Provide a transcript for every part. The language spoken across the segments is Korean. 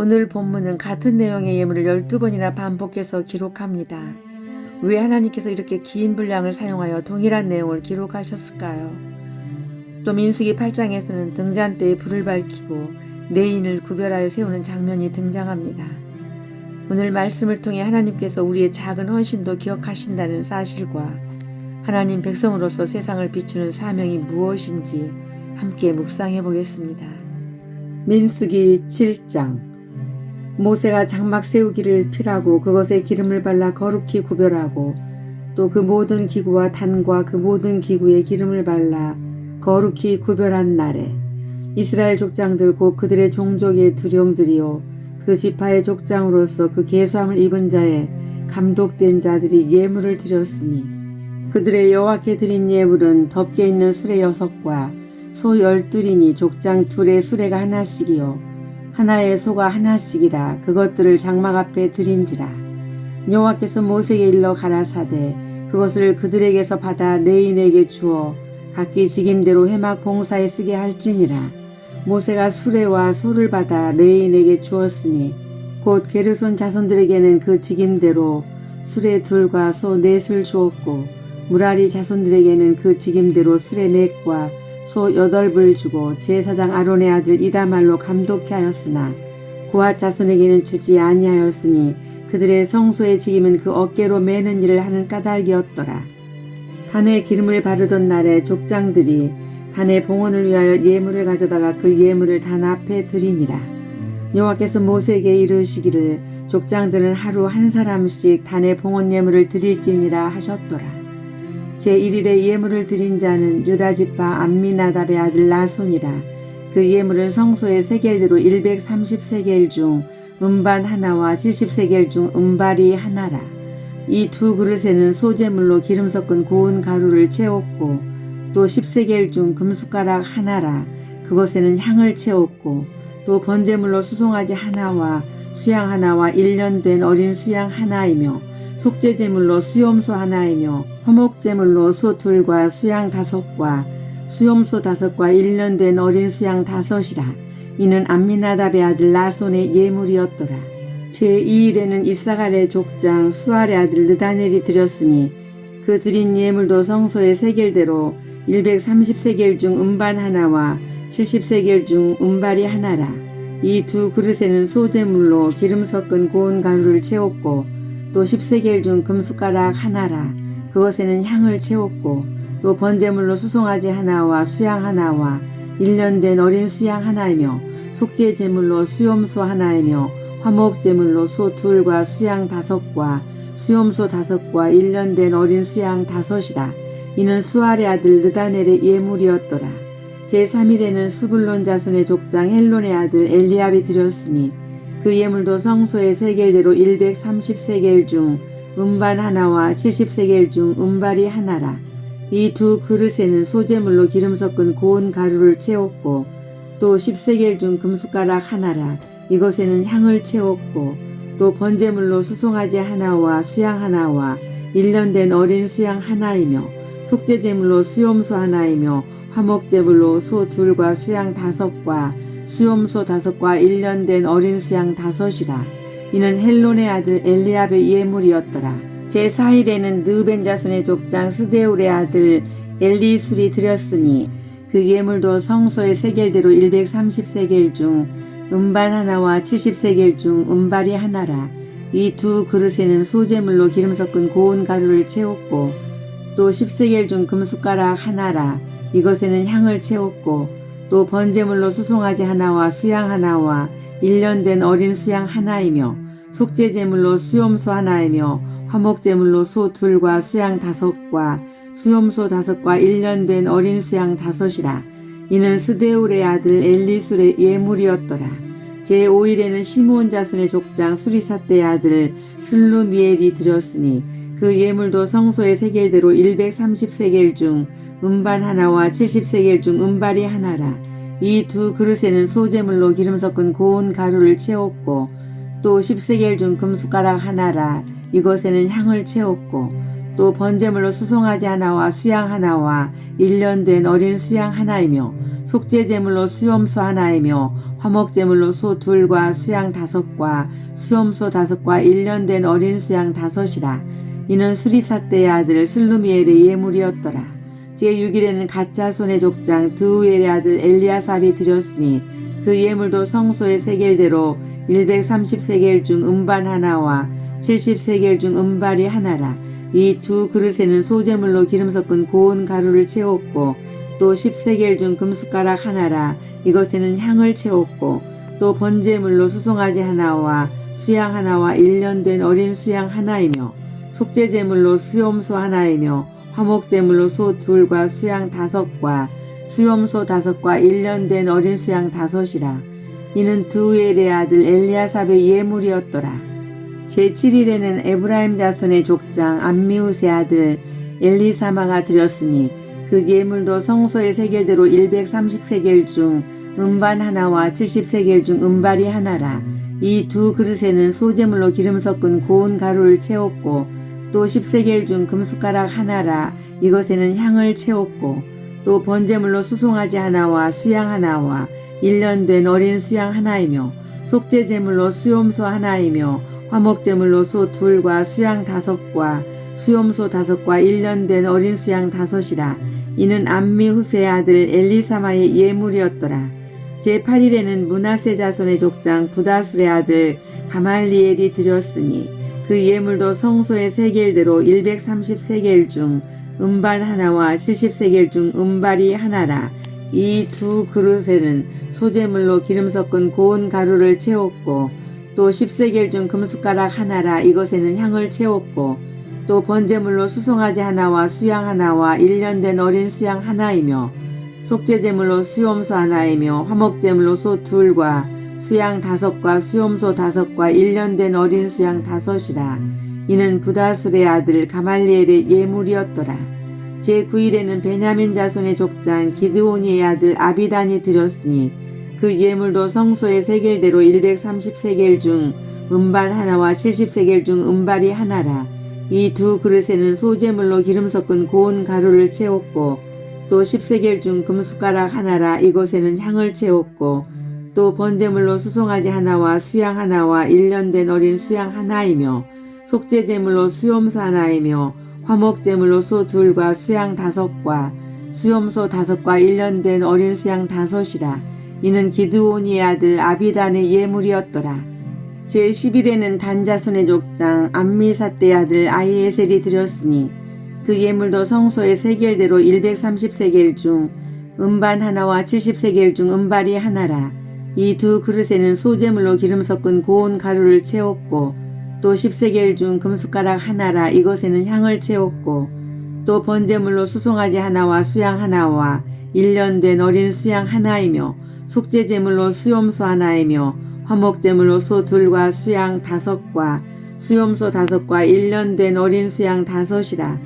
오늘 본문은 같은 내용의 예물을 12번이나 반복해서 기록합니다. 왜 하나님께서 이렇게 긴 분량을 사용하여 동일한 내용을 기록하셨을까요? 또 민수기 8장에서는 등잔대에 불을 밝히고 내인을 구별하여 세우는 장면이 등장합니다. 오늘 말씀을 통해 하나님께서 우리의 작은 헌신도 기억하신다는 사실과 하나님 백성으로서 세상을 비추는 사명이 무엇인지 함께 묵상해 보겠습니다. 민수기 7장. 모세가 장막 세우기를 필하고 그것에 기름을 발라 거룩히 구별하고 또 그 모든 기구와 단과 그 모든 기구에 기름을 발라 거룩히 구별한 날에 이스라엘 족장들 곧 그들의 종족의 두령들이요 그 지파의 족장으로서 그 계수함을 입은 자의 감독된 자들이 예물을 드렸으니 그들의 여호와께 드린 예물은 덮개 있는 수레 6과 소 12이니 족장 둘의 수레가 하나씩이요 하나의 소가 하나씩이라 그것들을 장막 앞에 드린지라. 여호와께서 모세에게 일러 가라사대 그것을 그들에게서 받아 레인에게 주어 각기 직임대로 회막 봉사에 쓰게 할지니라. 모세가 수레와 소를 받아 레인에게 주었으니 곧 게르손 자손들에게는 그 직임대로 수레 2과 소 4을 주었고 무라리 자손들에게는 그 직임대로 수레 4과 소 8을 주고 제사장 아론의 아들 이다말로 감독케 하였으나 고핫 자손에게는 주지 아니하였으니 그들의 성소의 직임은 그 어깨로 매는 일을 하는 까닭이었더라. 단에 기름을 바르던 날에 족장들이 단의 봉헌을 위하여 예물을 가져다가 그 예물을 단 앞에 드리니라. 여호와께서 모세에게 이르시기를 족장들은 하루 한 사람씩 단의 봉헌 예물을 드릴지니라 하셨더라. 제1일에 예물을 드린 자는 유다지파 암미나답의 아들 나손이라. 그 예물은 성소의 세겔대로 130세겔 중 음반 하나와 70세겔 중 음발이 하나라. 이 2 그릇에는 소재물로 기름 섞은 고운 가루를 채웠고 또 10세겔 중 금숟가락 하나라. 그것에는 향을 채웠고 또 번제물로 수송아지 하나와 수양 하나와 1년 된 어린 수양 하나이며 속죄제물로 수염소 하나이며 화목제물로 소 2과 수양 5과 수염소 5과 1년 된 어린 수양 5이라. 이는 암미나답의 아들 나손의 예물이었더라. 제2일에는 이사갈의 족장 수알의 아들 느다넬이 드렸으니 그 드린 예물도 성소의 세겔대로 130세겔 중 음반 하나와 70세겔 중 음발이 하나라. 이 2 그릇에는 소제물로 기름 섞은 고운 가루를 채웠고 또 10세겔 중 금숟가락 하나라. 그것에는 향을 채웠고 또 번제물로 수송아지 하나와 수양 하나와 1년 된 어린 수양 하나이며 속죄 제물로 수염소 하나이며 화목 제물로 소 2과 수양 5과 수염소 5과 1년 된 어린 수양 5이라. 이는 수알의 아들 느다넬의 예물이었더라. 제3일에는 스불론 자손의 족장 헬론의 아들 엘리압이 드렸으니 그 예물도 성소의 세겔대로 130세겔 중 음반 하나와 70세겔 중 음발이 하나라. 이 2 그릇에는 소재물로 기름 섞은 고운 가루를 채웠고 또 10세겔 중 금숟가락 하나라. 이것에는 향을 채웠고 또 번제물로 수송아지 하나와 수양 하나와 1년 된 어린 수양 하나이며 속죄제물로 수염소 하나이며 화목제물로 소 2과 수양 5과 수염소 5과 1년 된 어린 수양 5이라. 이는 헬론의 아들 엘리압의 예물이었더라. 제4일에는 느벤 자손의 족장 스데울의 아들 엘리술이 드렸으니 그 예물도 성소의 세겔대로 130세겔 중 음반 하나와 70세겔 중 음발이 하나라. 이 2 그릇에는 소재물로 기름 섞은 고운 가루를 채웠고 또 10세겔 중 금숟가락 하나라. 이것에는 향을 채웠고 또 번제물로 수송아지 하나와 수양 하나와 1년 된 어린 수양 하나이며 속죄제물로 수염소 하나이며 화목제물로 소 2과 수양 5과 수염소 5과 1년 된 어린 수양 5이라. 이는 스데울의 아들 엘리술의 예물이었더라. 제5일에는 시므온 자손의 족장 수리사떼의 아들 슬루미엘이 드렸으니 그 예물도 성소의 세겔대로 130세겔 중 음반 하나와 70세겔 중 음발이 하나라. 이 2 그릇에는 소재물로 기름 섞은 고운 가루를 채웠고 또 10세겔 중 금숟가락 하나라. 이것에는 향을 채웠고 또 번제물로 수송아지 하나와 수양 하나와 1년 된 어린 수양 하나이며 속죄제물로 수염소 하나이며 화목제물로 소 2과 수양 5과 수염소 5과 1년 된 어린 수양 5이라. 이는 수리사대의 아들 슬루미엘의 예물이었더라. 제6일에는 갓자손의 족장 드우엘의 아들 엘리아삽이 드렸으니 그 예물도 성소의 세겔대로 130세겔 중 음반 하나와 70세겔 중 음발이 하나라. 이 2 그릇에는 소제물로 기름 섞은 고운 가루를 채웠고 또 10세겔 중 금숟가락 하나라. 이것에는 향을 채웠고 또 번제물로 수송아지 하나와 수양 하나와 1년 된 어린 수양 하나이며 속죄제물로 수염소 하나이며 화목제물로 소 2과 수양 5과 수염소 5과 1년 된 어린 수양 5이라. 이는 드우엘의 아들 엘리아삽의 예물이었더라. 제7일에는 에브라임 자손의 족장 암미우스의 아들 엘리사마가 드렸으니 그 예물도 성소의 세겔대로 130세겔 중 음반 하나와 70세겔 중 음발이 하나라. 이 2 그릇에는 소제물로 기름 섞은 고운 가루를 채웠고 또 10세겔 중 금숟가락 하나라. 이것에는 향을 채웠고 또 번제물로 수송아지 하나와 수양 하나와 1년 된 어린 수양 하나이며 속죄제물로 수염소 하나이며 화목제물로 소 2과 수양 5과 수염소 5과 1년 된 어린 수양 5이라. 이는 암미후스의 아들 엘리사마의 예물이었더라. 제8일에는 므낫세 자손의 족장 부다술의 아들 가말리엘이 드렸으니 그 예물도 성소의 세겔대로 130세겔 중 음반 하나와 70세겔 중 음발이 하나라. 이 2 그릇에는 소제물로 기름 섞은 고운 가루를 채웠고 또 10세겔 중 금숟가락 하나라. 이것에는 향을 채웠고 또 번제물로 수송아지 하나와 수양 하나와 1년 된 어린 수양 하나이며 속죄제물로 수염소 하나이며 화목제물로 소 2과 수양 5과 수염소 5과 1년 된 어린 수양 5이라. 이는 부다술의 아들 가말리엘의 예물이었더라. 제9일에는 베냐민 자손의 족장 기드오니의 아들 아비단이 드렸으니 그 예물도 성소의 세겔대로 130세겔 중 음반 하나와 70세겔 중 음발이 하나라. 이 2 그릇에는 소제물로 기름 섞은 고운 가루를 채웠고 또 10세겔 중 금숟가락 하나라. 이것에는 향을 채웠고 또 번제물로 수송아지 하나와 수양 하나와 1년 된 어린 수양 하나이며 속죄제물로 수염소 하나이며 화목제물로 소 2과 수양 5과 수염소 5과 1년 된 어린 수양 5이라. 이는 기드오니의 아들 아비단의 예물이었더라. 제11일에는 단자손의 족장 암미사대의 아들 아히에셀이 드렸으니 그 예물도 성소의 세겔대로 130세겔 중 음반 하나와 70세겔 중 음발이 하나라. 이 2 그릇에는 소제물로 기름 섞은 고운 가루를 채웠고 또 10세겔 중 금숟가락 하나라. 이것에는 향을 채웠고 또 번제물로 수송아지 하나와 수양 하나와 1년 된 어린 수양 하나이며 속죄제물로 수염소 하나이며 화목제물로 소 2과 수양 5과 수염소 5과 1년 된 어린 수양 5이라.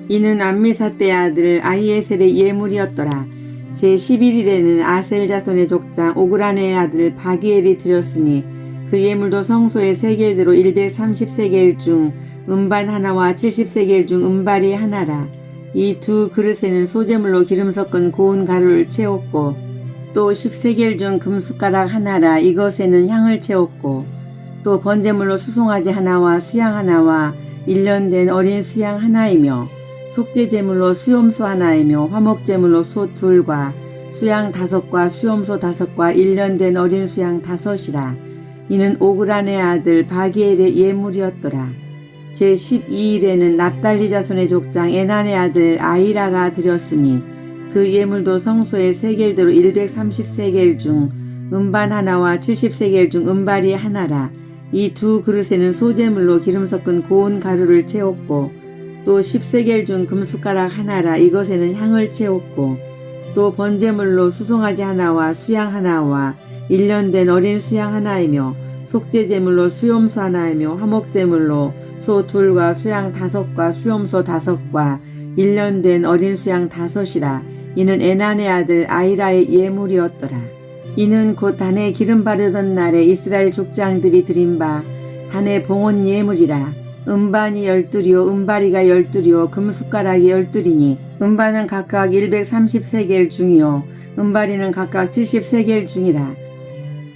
이는 암미사대의 아들 아히에셀의 예물이었더라. 제11일에는 아셀 자손의 족장 오그라네의 아들 바기엘이 드렸으니 그 예물도 성소의 세겔대로 130세겔 중 음반 하나와 70세겔 중 음발이 하나라. 이 2 그릇에는 소제물로 기름 섞은 고운 가루를 채웠고 또 10세겔 중 금숟가락 하나라. 이것에는 향을 채웠고 또 번제물로 수송아지 하나와 수양 하나와 1년 된 어린 수양 하나이며 속죄제물로 수염소 하나이며 화목제물로 소 2과 수양 5과 수염소 5과 1년 된 어린 수양 5이라. 이는 오그란의 아들 바기엘의 예물이었더라. 제12일에는 납달리 자손의 족장 에난의 아들 아이라가 드렸으니 그 예물도 성소의 세겔대로 130세겔 중 음반 하나와 70세겔 중 음발이 하나라. 이 2 그릇에는 소제물로 기름 섞은 고운 가루를 채웠고 또 10세겔 중 금숟가락 하나라. 이것에는 향을 채웠고 또 번제물로 수송아지 하나와 수양 하나와 1년 된 어린 수양 하나이며 속죄제물로 수염소 하나이며 화목제물로 소 2과 수양 5과 수염소 5과 1년 된 어린 수양 5이라. 이는 에난의 아들 아이라의 예물이었더라. 이는 곧 단에 기름 바르던 날에 이스라엘 족장들이 드린 바 단의 봉헌 예물이라. 음반이 12이요 음바리가 12이요 금숟가락이 12이니 음반은 각각 130세겔 중이요 음바리는 각각 70세겔 중이라.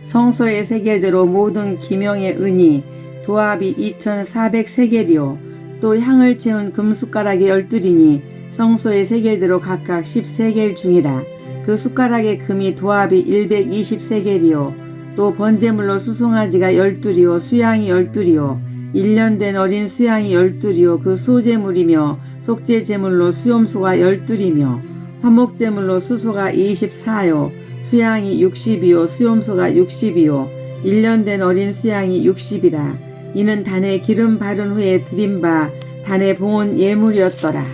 성소의 세겔대로 모든 기명의 은이 도합이 2400세겔이요 또 향을 채운 금숟가락이 12이니 성소의 세겔대로 각각 10세겔 중이라. 그 숟가락의 금이 도합이 120세겔이요 또 번제물로 수송아지가 12이요 수양이 12이요 1년 된 어린 수양이 12이요 그 소제물이며 속죄제물로 수염소가 12이며 화목제물로 수소가 24요 수양이 60이요 수염소가 60이요 1년 된 어린 수양이 60이라. 이는 단에 기름 바른 후에 드린 바 단에 봉은 예물이었더라.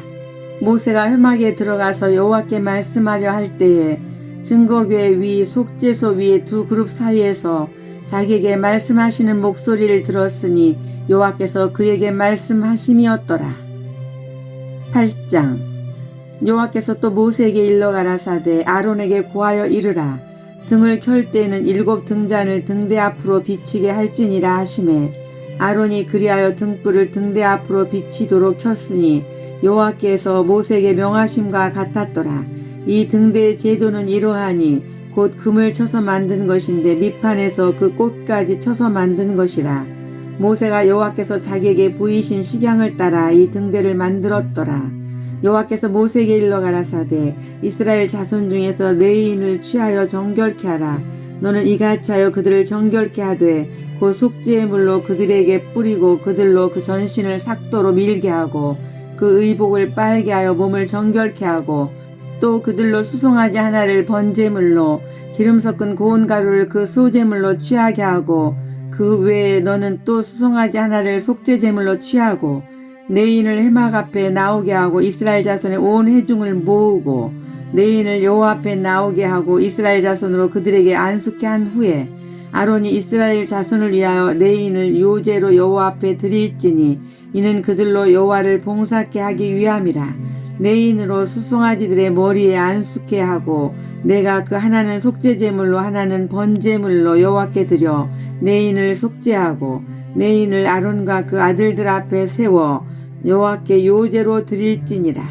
모세가 회막에 들어가서 여호와께 말씀하려 할 때에 증거궤 위 속죄소 위에 두 그룹 사이에서 자기에게 말씀하시는 목소리를 들었으니 여호와께서 그에게 말씀하심이었더라. 8장. 여호와께서 또 모세에게 일러 가라사대 아론에게 고하여 이르라. 등을 켤 때에는 7 등잔을 등대 앞으로 비치게 할지니라 하시매 아론이 그리하여 등불을 등대 앞으로 비치도록 켰으니 여호와께서 모세에게 명하심과 같았더라. 이 등대의 제도는 이러하니 곧 금을 쳐서 만든 것인데 밑판에서 그 꽃까지 쳐서 만든 것이라. 모세가 여호와께서 자기에게 보이신 식양을 따라 이 등대를 만들었더라. 여호와께서 모세에게 일러 가라사대 이스라엘 자손 중에서 레위인을 취하여 정결케 하라. 너는 이같이 하여 그들을 정결케 하되 곧 속죄의 물로 그들에게 뿌리고 그들로 그 전신을 삭도로 밀게 하고 그 의복을 빨게 하여 몸을 정결케 하고 또 그들로 수송아지 하나를 번제물로 기름 섞은 고운 가루를 그 소제물로 취하게 하고 그 외에 너는 또 수송아지 하나를 속죄제물로 취하고 레위인을 회막 앞에 나오게 하고 이스라엘 자손의 온 회중을 모으고 레위인을 여호와 앞에 나오게 하고 이스라엘 자손으로 그들에게 안수케 한 후에 아론이 이스라엘 자손을 위하여 레위인을 요제로 여호와 앞에 드릴지니 이는 그들로 여호와를 봉사케 하기 위함이라. 레위인으로 수송아지들의 머리에 안수케 하고 내가 그 하나는 속죄제물로 하나는 번제물로 여호와께 드려 레위인을 속죄하고 레위인을 아론과 그 아들들 앞에 세워 여호와께 요제로 드릴지니라.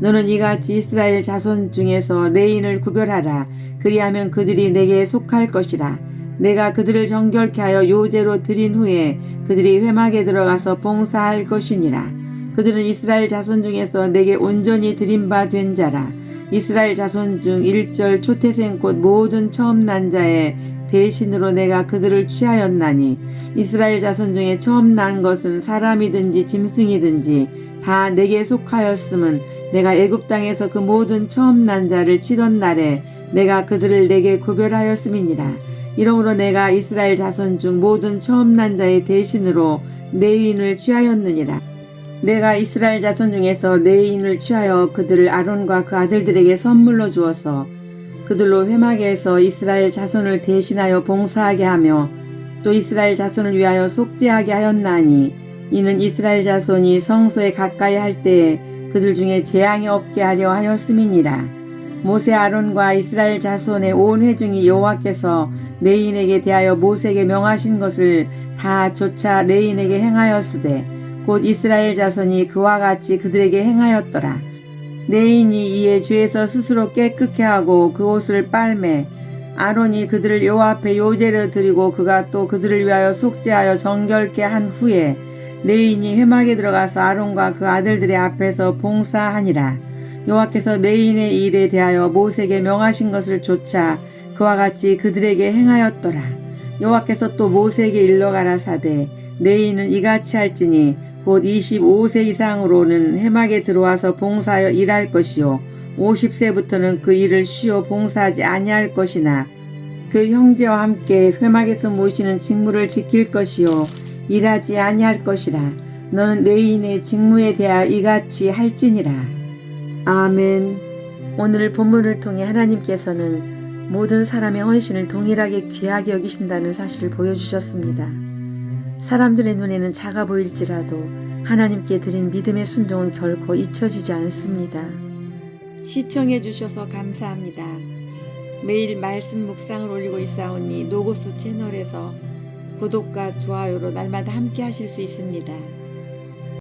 너는 이같이 이스라엘 자손 중에서 레위인을 구별하라. 그리하면 그들이 내게 속할 것이라. 내가 그들을 정결케 하여 요제로 드린 후에 그들이 회막에 들어가서 봉사할 것이니라. 그들은 이스라엘 자손 중에서 내게 온전히 드린 바 된 자라. 이스라엘 자손 중 일절 초태생 곧 모든 처음 난 자의 대신으로 내가 그들을 취하였나니 이스라엘 자손 중에 처음 난 것은 사람이든지 짐승이든지 다 내게 속하였음은 내가 애굽 땅에서 그 모든 처음 난 자를 치던 날에 내가 그들을 내게 구별하였음이니라. 이러므로 내가 이스라엘 자손 중 모든 처음 난 자의 대신으로 레위인을 취하였느니라. 내가 이스라엘 자손 중에서 레위인을 취하여 그들을 아론과 그 아들들에게 선물로 주어서 그들로 회막에서 이스라엘 자손을 대신하여 봉사하게 하며 또 이스라엘 자손을 위하여 속죄하게 하였나니 이는 이스라엘 자손이 성소에 가까이 할 때에 그들 중에 재앙이 없게 하려 하였음이니라. 모세 아론과 이스라엘 자손의 온 회중이 여호와께서 레위인에게 대하여 모세에게 명하신 것을 다 조차 레위인에게 행하였으되 곧 이스라엘 자손이 그와 같이 그들에게 행하였더라. 레위인이 이에 죄에서 스스로 깨끗게 하고 그 옷을 빨매 아론이 그들을 여호와 앞에 요제를 드리고 그가 또 그들을 위하여 속죄하여 정결케 한 후에 레위인이 회막에 들어가서 아론과 그 아들들의 앞에서 봉사하니라. 여호와께서 레위인의 일에 대하여 모세에게 명하신 것을 조차 그와 같이 그들에게 행하였더라. 여호와께서 또 모세에게 일러 가라사대 레위인은 이같이 할지니 곧 25세 이상으로는 회막에 들어와서 봉사하여 일할 것이요 50세부터는 그 일을 쉬어 봉사하지 아니할 것이나 그 형제와 함께 회막에서 모시는 직무를 지킬 것이요 일하지 아니할 것이라. 너는 레위인의 직무에 대하여 이같이 할지니라. 아멘. 오늘 본문을 통해 하나님께서는 모든 사람의 헌신을 동일하게 귀하게 여기신다는 사실을 보여주셨습니다. 사람들의 눈에는 작아 보일지라도 하나님께 드린 믿음의 순종은 결코 잊혀지지 않습니다. 시청해 주셔서 감사합니다. 매일 말씀 묵상을 올리고 있사오니 노고스 채널에서 구독과 좋아요로 날마다 함께 하실 수 있습니다.